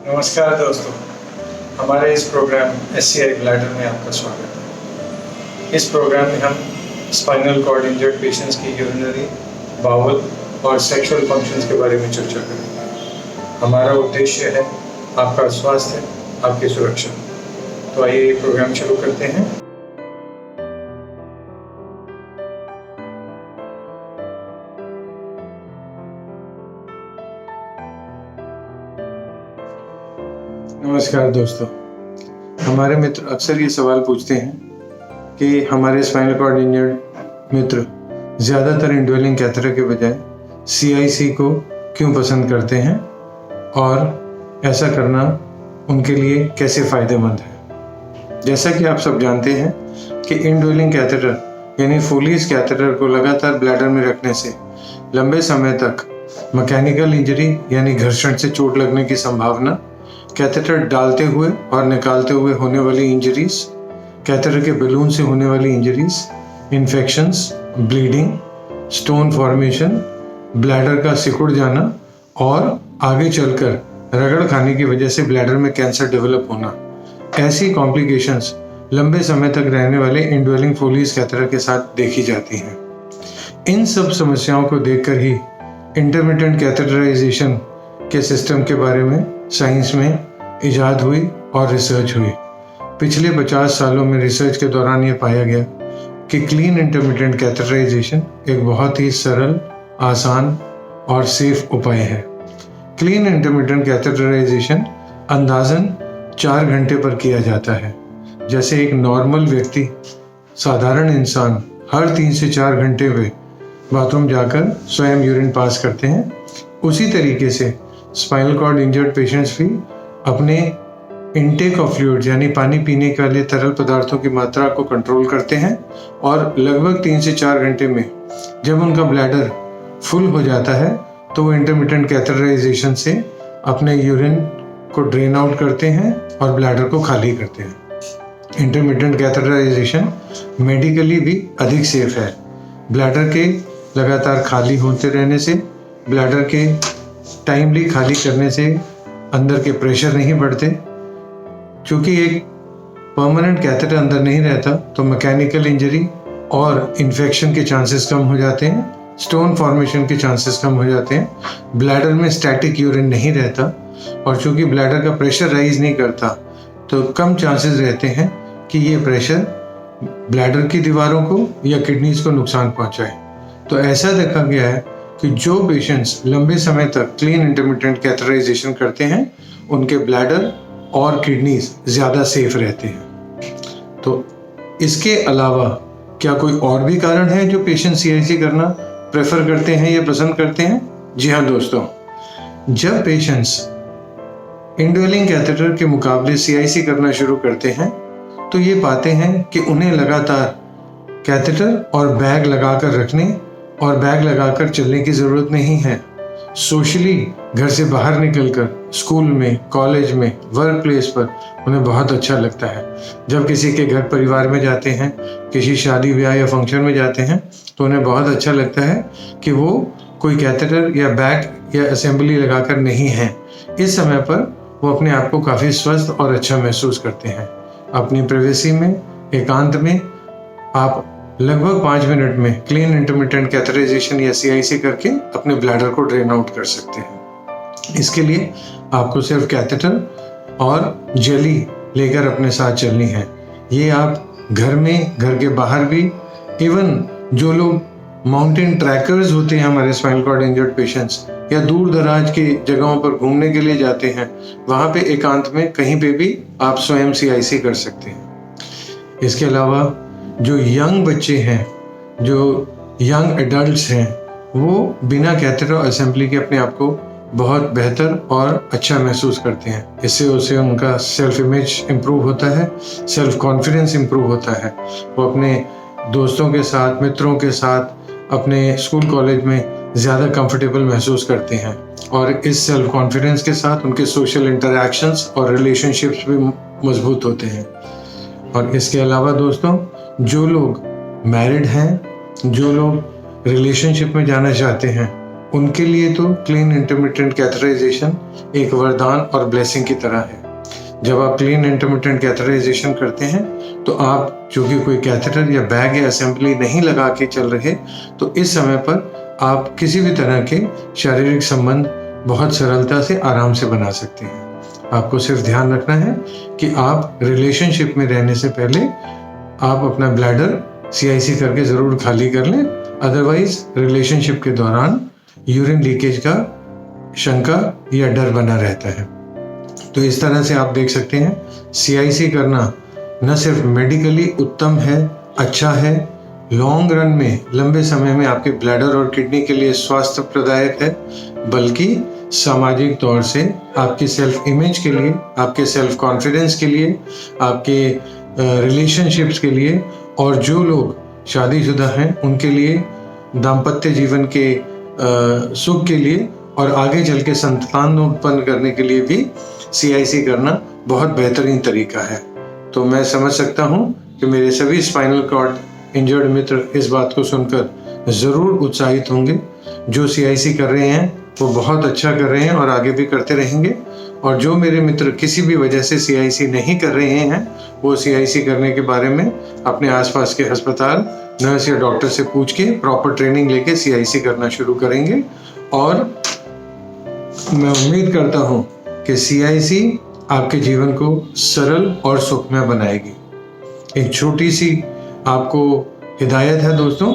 नमस्कार दोस्तों, हमारे इस प्रोग्राम SCI ब्लैडर में आपका स्वागत है। इस प्रोग्राम में हम स्पाइनल कॉर्ड इंजर्ड पेशेंट्स की यूरिनरी, बाउल और सेक्सुअल फंक्शंस के बारे में चर्चा करेंगे। हमारा उद्देश्य है आपका स्वास्थ्य, आपकी सुरक्षा। तो आइए ये प्रोग्राम शुरू करते हैं। नमस्कार दोस्तों, हमारे मित्र अक्सर ये सवाल पूछते हैं कि हमारे स्पाइनल कॉर्ड इंजर्ड मित्र ज़्यादातर इंडवेलिंग कैथेटर के बजाय CIC को क्यों पसंद करते हैं और ऐसा करना उनके लिए कैसे फ़ायदेमंद है। जैसा कि आप सब जानते हैं कि इंडवेलिंग कैथेटर यानी फोलियस कैथेटर को लगातार ब्लैडर में रखने से लंबे समय तक मैकेनिकल इंजरी यानी घर्षण से चोट लगने की संभावना, कैथेटर डालते हुए और निकालते हुए होने वाली इंजरीज, कैथेटर के बलून से होने वाली injuries, infections, bleeding, stone formation, bladder का सिकुड़ जाना और आगे चलकर रगड़ खाने की वजह से ब्लैडर में कैंसर डेवलप होना, ऐसी कॉम्प्लिकेशंस लंबे समय तक रहने वाले इंडवेलिंग फोलियस कैथेटर के साथ देखी जाती हैं। इन सब समस्याओं को देखकर ही इंटरमिटेंट कैथेटराइजेशन के सिस्टम के बारे में साइंस में इजाद हुई और रिसर्च हुई। पिछले 50 सालों में रिसर्च के दौरान ये पाया गया कि क्लीन इंटरमिटेंट कैथेटराइजेशन एक बहुत ही सरल, आसान और सेफ उपाय है। क्लीन इंटरमिटेंट कैथेटराइजेशन अंदाजन 4 घंटे पर किया जाता है। जैसे एक नॉर्मल व्यक्ति, साधारण इंसान हर 3 से 4 घंटे में बाथरूम जाकर स्वयं यूरिन पास करते हैं, उसी तरीके से स्पाइनल कॉर्ड इंजर्ड पेशेंट्स भी अपने इनटेक ऑफ फ्लूइड्स यानी पानी पीने के लिए तरल पदार्थों की मात्रा को कंट्रोल करते हैं और लगभग 3 से 4 घंटे में जब उनका ब्लैडर फुल हो जाता है तो वो इंटरमिटेंट कैथेटराइजेशन से अपने यूरिन को ड्रेन आउट करते हैं और ब्लैडर को खाली करते हैं। इंटरमिटेंट कैथेटराइजेशन मेडिकली भी अधिक सेफ है। ब्लैडर के लगातार खाली होते रहने से, ब्लैडर के टाइमली खाली करने से अंदर के प्रेशर नहीं बढ़ते। क्योंकि एक परमानेंट कैथेटर अंदर नहीं रहता तो मैकेनिकल इंजरी और इन्फेक्शन के चांसेस कम हो जाते हैं, स्टोन फॉर्मेशन के चांसेस कम हो जाते हैं, ब्लैडर में स्टैटिक यूरिन नहीं रहता और चूंकि ब्लैडर का प्रेशर राइज नहीं करता तो कम चांसेस रहते हैं कि ये प्रेशर ब्लैडर की दीवारों को या किडनीज को नुकसान पहुंचाए। तो ऐसा देखा गया है कि जो पेशेंट्स लंबे समय तक क्लीन इंटरमिटेंट कैथेटराइजेशन करते हैं उनके ब्लैडर और किडनीज ज़्यादा सेफ रहते हैं। तो इसके अलावा क्या कोई और भी कारण है जो पेशेंट CIC करना प्रेफर करते हैं या पसंद करते हैं? जी हाँ दोस्तों, जब पेशेंट्स इंडवेलिंग कैथेटर के मुकाबले CIC करना शुरू करते हैं तो ये पाते हैं कि उन्हें लगातार कैथेटर और बैग लगाकर रखने और बैग लगाकर चलने की ज़रूरत नहीं है। सोशली घर से बाहर निकलकर स्कूल में, कॉलेज में, वर्क प्लेस पर उन्हें बहुत अच्छा लगता है। जब किसी के घर परिवार में जाते हैं, किसी शादी ब्याह या फंक्शन में जाते हैं तो उन्हें बहुत अच्छा लगता है कि वो कोई कैथेटर या बैग या असेंबली लगाकर नहीं है। इस समय पर वो अपने आप को काफ़ी स्वस्थ और अच्छा महसूस करते हैं। अपनी प्राइवेसी में, एकांत में आप लगभग 5 मिनट में क्लीन इंटरमिटेंट कैथेटराइजेशन या CIC करके अपने ब्लैडर को ड्रेन आउट कर सकते हैं। इसके लिए आपको सिर्फ कैथेटर और जेली लेकर अपने साथ चलनी है। ये आप घर में, घर के बाहर भी, इवन जो लोग माउंटेन ट्रैकर्स होते हैं, हमारे स्पाइनल कॉर्ड इंजर्ड पेशेंट्स, या दूर दराज की जगहों पर घूमने के लिए जाते हैं, वहाँ पे एकांत में कहीं पे भी आप स्वयं CIC कर सकते हैं। इसके अलावा जो यंग बच्चे हैं, जो यंग एडल्ट्स हैं, वो बिना कैथेटर असेंबली के अपने आप को बहुत बेहतर और अच्छा महसूस करते हैं। इससे उससे उनका सेल्फ इमेज इम्प्रूव होता है, सेल्फ कॉन्फिडेंस इम्प्रूव होता है। वो अपने दोस्तों के साथ, मित्रों के साथ, अपने स्कूल कॉलेज में ज़्यादा कंफर्टेबल महसूस करते हैं और इस सेल्फ कॉन्फिडेंस के साथ उनके सोशल इंटरैक्शंस और रिलेशनशिप्स भी मजबूत होते हैं। और इसके अलावा दोस्तों, जो लोग मैरिड हैं, जो लोग रिलेशनशिप में जाना चाहते हैं, उनके लिए तो क्लीन इंटरमिटेंट कैथेटराइजेशन एक वरदान और ब्लेसिंग की तरह है। जब आप क्लीन इंटरमिटेंट कैथेटराइजेशन करते हैं तो आप चूंकि कोई कैथेटर या बैग या असेंबली नहीं लगा के चल रहे, तो इस समय पर आप किसी भी तरह के शारीरिक संबंध बहुत सरलता से आराम से बना सकते हैं। आपको सिर्फ ध्यान रखना है कि आप रिलेशनशिप में रहने से पहले आप अपना ब्लैडर CIC करके ज़रूर खाली कर लें, अदरवाइज रिलेशनशिप के दौरान यूरिन लीकेज का शंका या डर बना रहता है। तो इस तरह से आप देख सकते हैं CIC करना न सिर्फ मेडिकली उत्तम है, अच्छा है, लॉन्ग रन में लंबे समय में आपके ब्लैडर और किडनी के लिए स्वास्थ्य प्रदायक है, बल्कि सामाजिक तौर से आपकी सेल्फ इमेज के लिए, आपके सेल्फ कॉन्फिडेंस के लिए, आपके रिलेशनशिप्स के लिए, और जो लोग शादीशुदा हैं उनके लिए दाम्पत्य जीवन के सुख के लिए और आगे चल के संतान उत्पन्न करने के लिए भी CIC करना बहुत बेहतरीन तरीका है। तो मैं समझ सकता हूँ कि मेरे सभी स्पाइनल कॉर्ड इंजर्ड मित्र इस बात को सुनकर ज़रूर उत्साहित होंगे। जो CIC कर रहे हैं वो बहुत अच्छा कर रहे हैं और आगे भी करते रहेंगे, और जो मेरे मित्र किसी भी वजह से CIC नहीं कर रहे हैं वो CIC करने के बारे में अपने आसपास के अस्पताल, नर्स या डॉक्टर से पूछ के प्रॉपर ट्रेनिंग लेके CIC करना शुरू करेंगे। और मैं उम्मीद करता हूँ कि CIC आपके जीवन को सरल और सुखमय बनाएगी। एक छोटी सी आपको हिदायत है दोस्तों,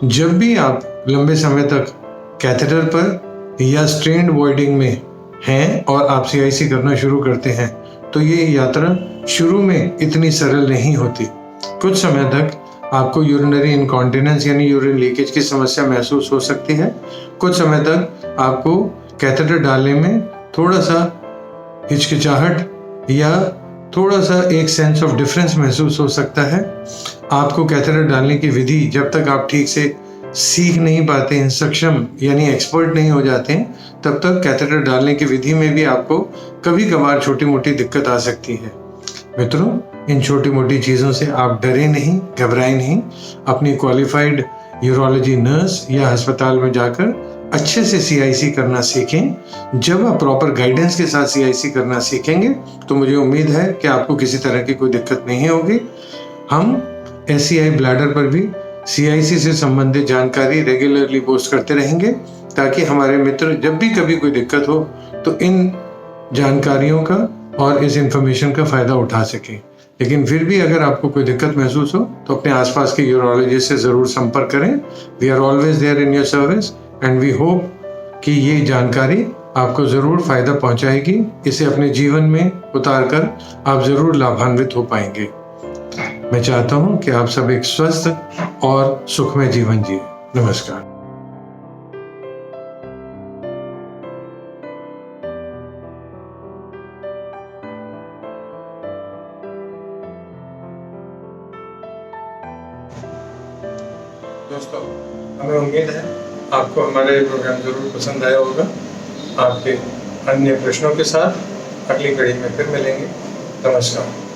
जब भी आप लंबे समय तक कैथेटर पर या स्ट्रेन्ड वॉइडिंग में हैं और आप CIC करना शुरू करते हैं तो ये यात्रा शुरू में इतनी सरल नहीं होती। कुछ समय तक आपको यूरिनरी इनकॉन्टिनेंस यानी यूरिन लीकेज की समस्या महसूस हो सकती है। कुछ समय तक आपको कैथेटर डालने में थोड़ा सा हिचकिचाहट या थोड़ा सा एक सेंस ऑफ डिफरेंस महसूस हो सकता है। आपको कैथेटर डालने की विधि जब तक आप ठीक से सीख नहीं पाते हैं, सक्षम यानी एक्सपर्ट नहीं हो जाते हैं, तब तक कैथेटर डालने की विधि में भी आपको कभी कभार छोटी मोटी दिक्कत आ सकती है। मित्रों, इन छोटी मोटी चीज़ों से आप डरे नहीं, घबराएं नहीं। अपनी क्वालिफाइड यूरोलॉजी नर्स या अस्पताल में जाकर अच्छे से CIC करना सीखें। जब आप प्रॉपर गाइडेंस के साथ CIC करना सीखेंगे तो मुझे उम्मीद है कि आपको किसी तरह की कोई दिक्कत नहीं होगी। हम SCI ब्लैडर पर भी CIC से संबंधित जानकारी रेगुलरली पोस्ट करते रहेंगे, ताकि हमारे मित्र जब भी कभी कोई दिक्कत हो तो इन जानकारियों का और इस इंफॉर्मेशन का फ़ायदा उठा सकें। लेकिन फिर भी अगर आपको कोई दिक्कत महसूस हो तो अपने आसपास के यूरोलॉजिस्ट से ज़रूर संपर्क करें। We are always there in your service and we hope कि ये जानकारी आपको ज़रूर फ़ायदा पहुंचाएगी। इसे अपने जीवन में उतार कर आप ज़रूर लाभान्वित हो पाएंगे। मैं चाहता हूं कि आप सब एक स्वस्थ और सुखमय जीवन जिए। नमस्कार। दोस्तों, हमें उम्मीद है आपको हमारा ये प्रोग्राम जरूर पसंद आया होगा। आपके अन्य प्रश्नों के साथ अगली कड़ी में फिर मिलेंगे। नमस्कार।